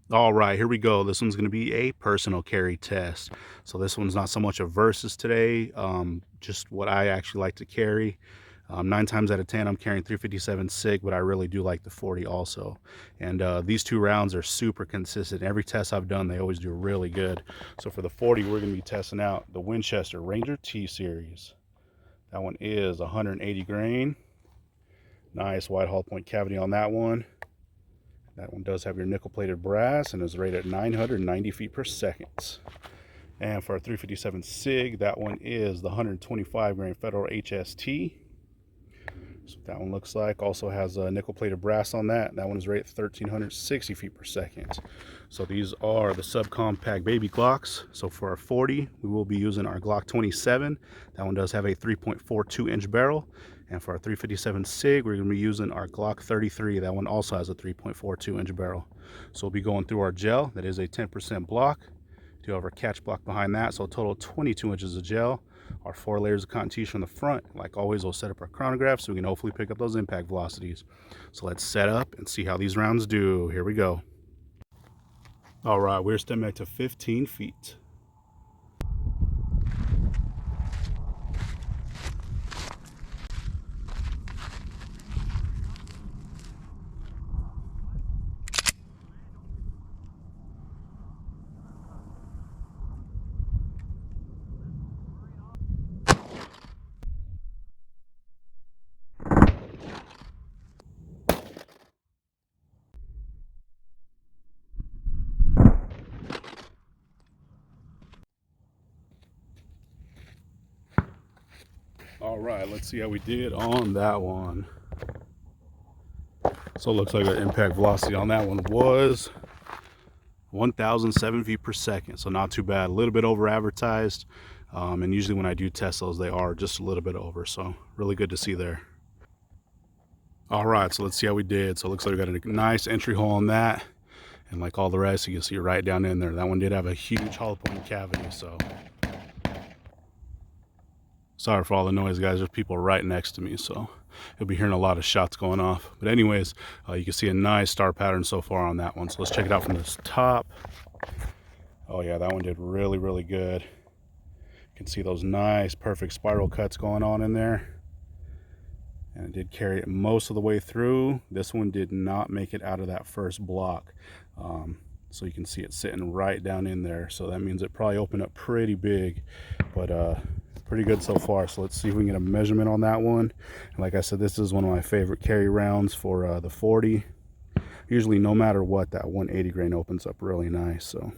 All right, here we go. This one's going to be a personal carry test. So this one's not so much a versus today, just what I actually like to carry. 9 times out of 10, I'm carrying 357 SIG, but I really do like the 40 also. And these two rounds are super consistent. Every test I've done, they always do really good. So for the 40, we're going to be testing out the Winchester Ranger T Series. That one is 180 grain. Nice wide hollow point cavity on that one. That one does have your nickel plated brass and is rated at 990 feet per second. And for our 357 SIG, that one is the 125 grain Federal HST. So that one looks like. Also has a nickel plated brass on that. That one is rated 1,360 feet per second. So these are the subcompact baby Glocks. So for our 40, we will be using our Glock 27. That one does have a 3.42 inch barrel. And for our 357 SIG, we're going to be using our Glock 33. That one also has a 3.42 inch barrel. So we'll be going through our gel. That is a 10% block. Do have our catch block behind that. So a total of 22 inches of gel. Our 4 layers of cotton tissue on the front. Like always, we'll set up our chronograph so we can hopefully pick up those impact velocities. So let's set up and see how these rounds do. Here we go. All right, we're stepping back to 15 feet. All right, let's see how we did on that one. So it looks like our impact velocity on that one was 1,007 feet per second. So not too bad. A little bit over advertised. And usually when I do test those, they are just a little bit over. So really good to see there. All right, so let's see how we did. So it looks like we got a nice entry hole on that. And like all the rest, you can see right down in there. That one did have a huge hollow point cavity. So sorry for all the noise, guys. There's people right next to me, so you'll be hearing a lot of shots going off. But anyways, you can see a nice star pattern so far on that one. So let's check it out from this top. Oh yeah, that one did really, really good. You can see those nice, perfect spiral cuts going on in there. And it did carry it most of the way through. This one did not make it out of that first block. So you can see it sitting right down in there. So that means it probably opened up pretty big, but pretty good so far. So let's see if we can get a measurement on that one. And like I said, this is one of my favorite carry rounds for the 40. Usually no matter what, that 180 grain opens up really nice. So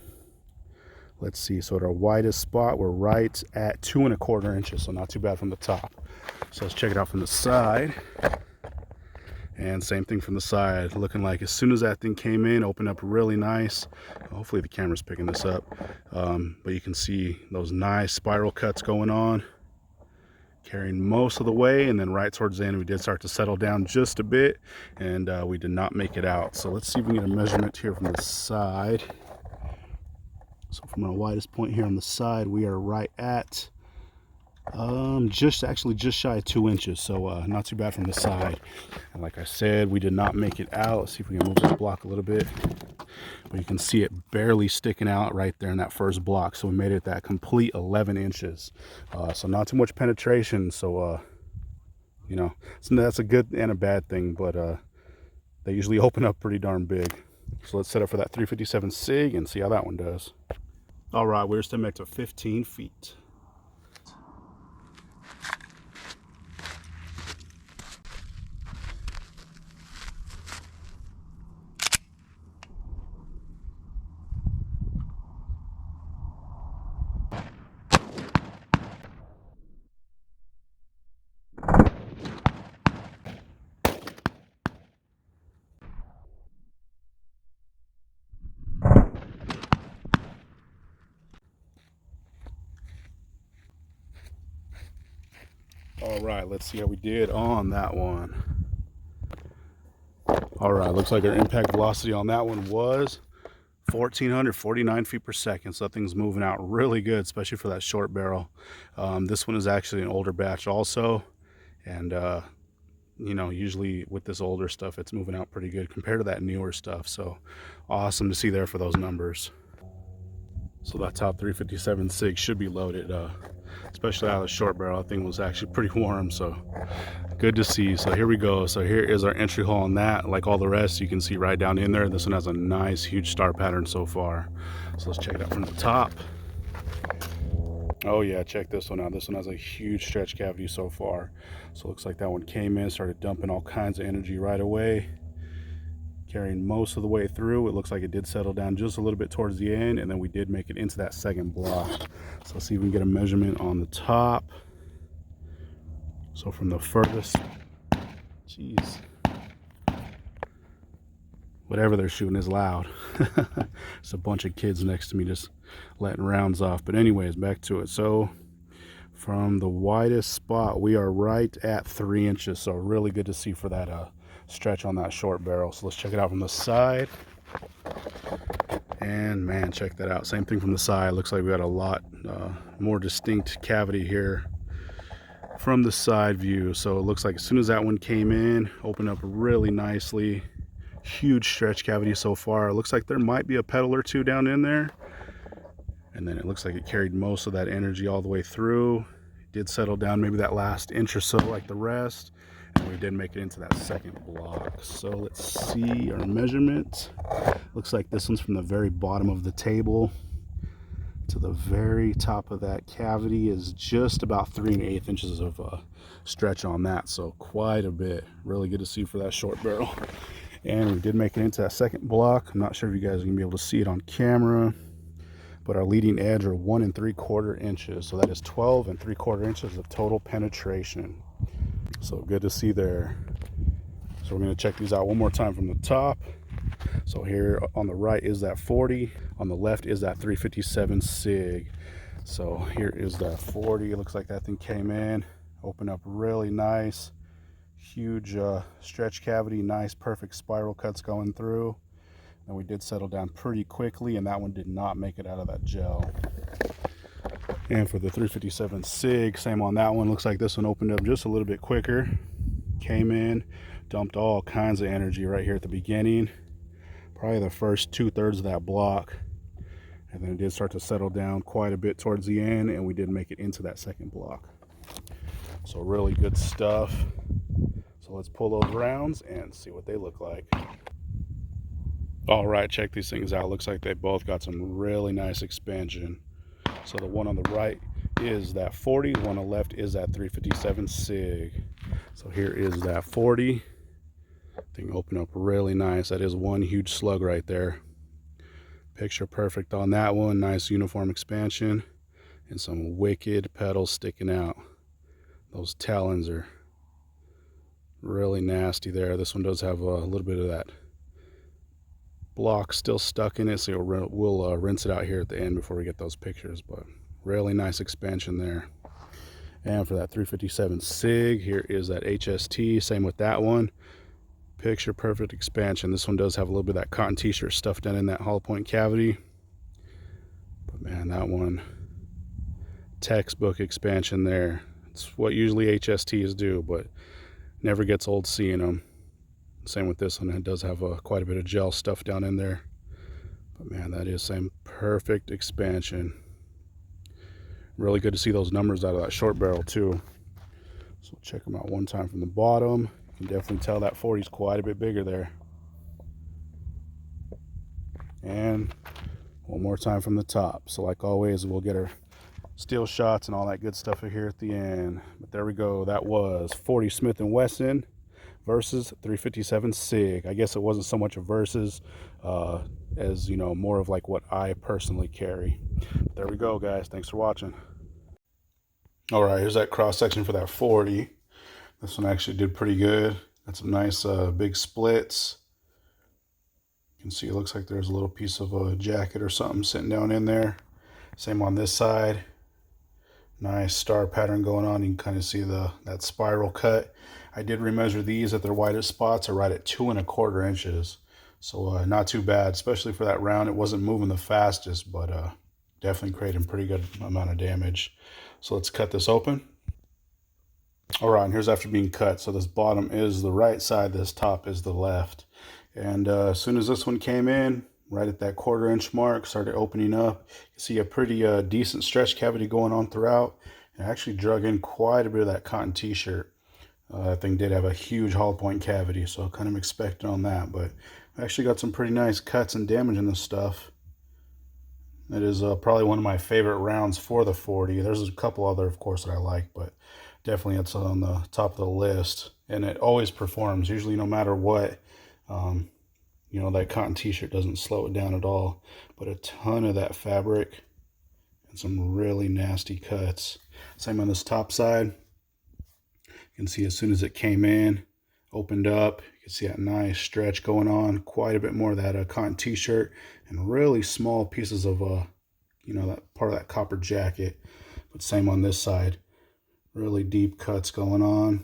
let's see. So at our widest spot, we're right at 2¼ inches. So not too bad from the top. So let's check it out from the side. And same thing from the side, looking like as soon as that thing came in, opened up really nice. Hopefully the camera's picking this up. But you can see those nice spiral cuts going on, carrying most of the way. And then right towards the end, we did start to settle down just a bit, and we did not make it out. So let's see if we can get a measurement here from the side. So from our widest point here on the side, we are right at just shy of 2 inches, so not too bad from the side. And like I said, we did not make it out. Let's see if we can move this block a little bit, but you can see it barely sticking out right there in that first block. So we made it that complete 11 inches. So not too much penetration. So you know, so that's a good and a bad thing, but they usually open up pretty darn big. So let's set up for that 357 SIG and see how that one does. All right, we're stepping back to 15 feet. All right, let's see how we did on that one. All right, looks like our impact velocity on that one was 1,449 feet per second. So that thing's moving out really good, especially for that short barrel. This one is actually an older batch also, and you know, usually with this older stuff, it's moving out pretty good compared to that newer stuff. So awesome to see there for those numbers. So that top 357 SIG should be loaded, especially out of the short barrel. That thing was actually pretty warm, so good to see. So here we go. So here is our entry hole on that. Like all the rest, you can see right down in there. This one has a nice huge star pattern so far. So let's check it out from the top. Oh yeah, check this one out. This one has a huge stretch cavity so far. So it looks like that one came in, started dumping all kinds of energy right away, carrying most of the way through. It looks like it did settle down just a little bit towards the end, and then we did make it into that second block. So let's see if we can get a measurement on the top. So from the furthest, jeez, whatever they're shooting is loud. It's a bunch of kids next to me just letting rounds off. But anyways, back to it. So from the widest spot, we are right at 3 inches. So really good to see for that stretch on that short barrel. So let's check it out from the side. And man, check that out. Same thing from the side. Looks like we got a lot more distinct cavity here from the side view. So it looks like as soon as that one came in, opened up really nicely. Huge stretch cavity so far. It looks like there might be a pedal or two down in there, and then it looks like it carried most of that energy all the way through. It did settle down maybe that last inch or so like the rest, and we did make it into that second block. So let's see our measurement. Looks like this one's from the very bottom of the table to the very top of that cavity is just about 3 1/8 inches of stretch on that. So quite a bit. Really good to see for that short barrel. And we did make it into that second block. I'm not sure if you guys are gonna be able to see it on camera, but our leading edge are 1 3/4 inches. So that is 12 3/4 inches of total penetration. So good to see there. So we're gonna check these out one more time from the top. So here on the right is that 40, on the left is that 357 SIG. So here is that 40. It looks like that thing came in, opened up really nice. Huge stretch cavity, nice perfect spiral cuts going through, and we did settle down pretty quickly, and that one did not make it out of that gel. And for the 357 SIG, same on that one. Looks like this one opened up just a little bit quicker, came in, dumped all kinds of energy right here at the beginning, probably the first 2/3 of that block, and then it did start to settle down quite a bit towards the end, and we did make it into that second block. So really good stuff. So let's pull those rounds and see what they look like. All right, check these things out. Looks like they both got some really nice expansion. So the one on the right is that 40, the one on the left is that 357 SIG. So here is that 40. Thing opened up really nice. That is one huge slug right there. Picture perfect on that one. Nice uniform expansion and some wicked petals sticking out. Those talons are really nasty there. This one does have a little bit of that block still stuck in it, so we'll rinse it out here at the end before we get those pictures, but really nice expansion there. And for that 357 SIG, here is that HST. Same with that one. Picture perfect expansion. This one does have a little bit of that cotton t-shirt stuffed in that hollow point cavity, but man, that one, textbook expansion there. It's what usually HSTs do, but never gets old seeing them. Same with this one. It does have quite a bit of gel stuff down in there, but man, that is same perfect expansion. Really good to see those numbers out of that short barrel too. So we'll check them out one time from the bottom. You can definitely tell that 40 is quite a bit bigger there. And one more time from the top. So like always, we'll get our steel shots and all that good stuff here at the end. But there we go. That was 40 Smith & Wesson versus 357 SIG. I guess it wasn't so much a versus as, you know, more of like what I personally carry. But there we go, guys. Thanks for watching. All right, here's that cross section for that 40. This one actually did pretty good. Got some nice big splits. You can see it looks like there's a little piece of a jacket or something sitting down in there. Same on this side. Nice star pattern going on. You can kind of see that spiral cut. I did remeasure these at their widest spots are right at 2 1/4 inches. So not too bad, especially for that round. It wasn't moving the fastest, but definitely creating pretty good amount of damage. So let's cut this open. All right, and here's after being cut. So this bottom is the right side, this top is the left. And as soon as this one came in, right at that 1/4 inch mark, started opening up. You can see a pretty decent stretch cavity going on throughout. And I actually drug in quite a bit of that cotton t-shirt. That thing did have a huge hollow point cavity, so kind of expected on that. But I actually got some pretty nice cuts and damage in this stuff. It is probably one of my favorite rounds for the 40. There's a couple other, of course, that I like, but definitely it's on the top of the list. And it always performs, usually no matter what. You know, that cotton t-shirt doesn't slow it down at all. But a ton of that fabric and some really nasty cuts. Same on this top side. You can see as soon as it came in, opened up, you can see that nice stretch going on. Quite a bit more of that cotton t-shirt and really small pieces of, you know, that part of that copper jacket. But same on this side. Really deep cuts going on.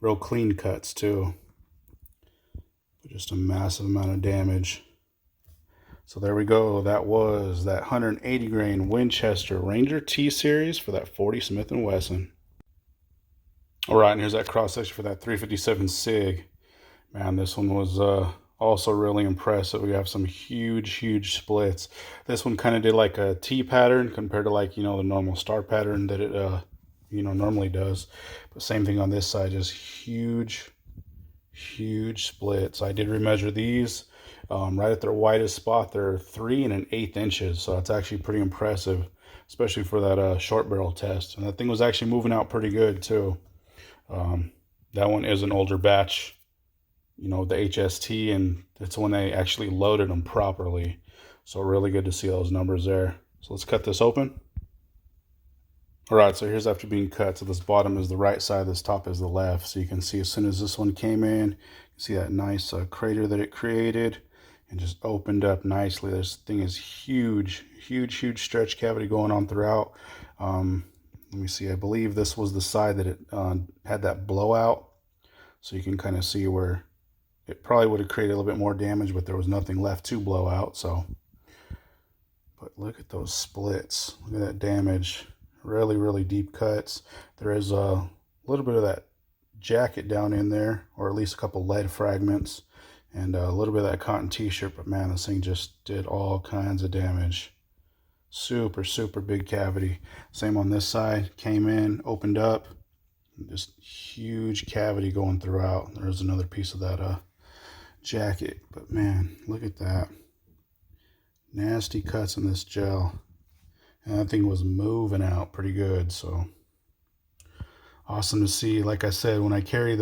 Real clean cuts too. But just a massive amount of damage. So there we go. That was that 180 grain Winchester Ranger T series for that 40 Smith & Wesson. All right, and here's that cross section for that 357 SIG. Man, this one was also really impressive. We have some huge splits. This one kind of did like a T pattern compared to, like, you know, the normal star pattern that it you know, normally does. But same thing on this side, just huge splits. I did remeasure these right at their widest spot. They're 3 1/8 inches, so it's actually pretty impressive, especially for that short barrel test. And that thing was actually moving out pretty good too. That one is an older batch, you know, the HST, and it's when they actually loaded them properly. So really good to see those numbers there. So let's cut this open. All right, so here's after being cut. So this bottom is the right side, this top is the left. So you can see as soon as this one came in, you see that nice crater that it created and just opened up nicely. This thing is huge stretch cavity going on throughout. Let me see, I believe this was the side that it had that blowout. So you can kind of see where it probably would have created a little bit more damage, but there was nothing left to blow out. So, but look at those splits. Look at that damage. Really deep cuts. There is a little bit of that jacket down in there, or at least a couple lead fragments, and a little bit of that cotton t-shirt. But man, this thing just did all kinds of damage. Super big cavity. Same on this side. Came in, opened up, just huge cavity going throughout. There's another piece of that jacket. But man, look at that. Nasty cuts in this gel. And that thing was moving out pretty good. So awesome to see. Like I said, when I carry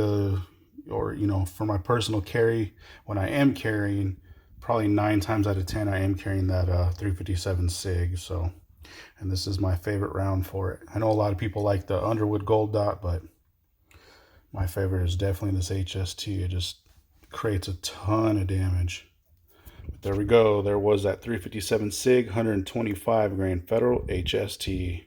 or, you know, for my personal carry, when I am carrying, probably 9 times out of 10, I am carrying that 357 SIG. So, and this is my favorite round for it. I know a lot of people like the Underwood Gold Dot, but my favorite is definitely this HST. It just creates a ton of damage. But there we go. There was that 357 SIG 125 grain Federal HST.